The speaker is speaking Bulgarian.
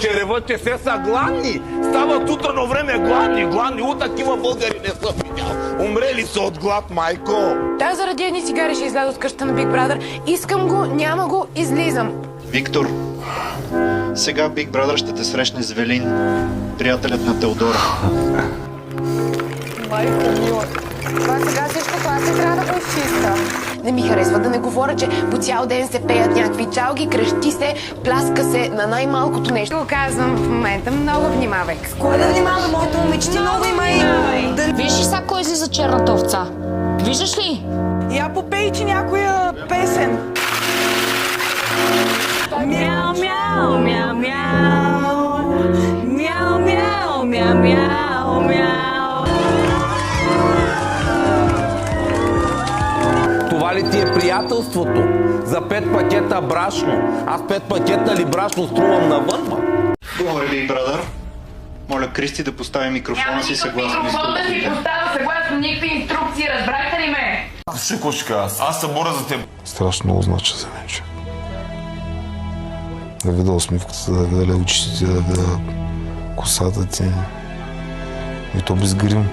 че реват, че все са гладни. Стават утрено време гладни. От такива българи не съм видял. Умрели са от глад, майко. Да, заради едни цигари ще изляза от къщата на Big Brother. Искам го, няма го, излизам. Виктор, сега Big Brother ще те срещне с Велин, приятелят на Теодора. Майко мила, това сега всичко класа трябва да го изчиста. Не ми харесва да не говоря, че по цял ден се пеят някакви чалги, крещи се, пляска се на най-малкото нещо. Го казвам в момента, много внимавай. Кой да внимава, моето момиче, ти много има и... Виж ли сега кой излиза черната овца? Виждаш ли? Я попей, че някоя песен. Мяу, мяу, мяу, мяу. Мяу, мяу, мяу, мяу, мяу. Това ли ти е приятелството? За 5 пакета брашно. Аз 5 пакета ли брашно струвам навън, ма? Благодаря, Big Brother. Моля Кристи да постави микрофона си съгласно Микрофон да си поставя съгласно никакви инструкции, разбрахте ли ме? Слушай, какво ще кажа? Аз се боря за теб. Страшно много значи за мен, че. Да видя усмивката, да видя очите ти, да видя косата ти. И то без грим.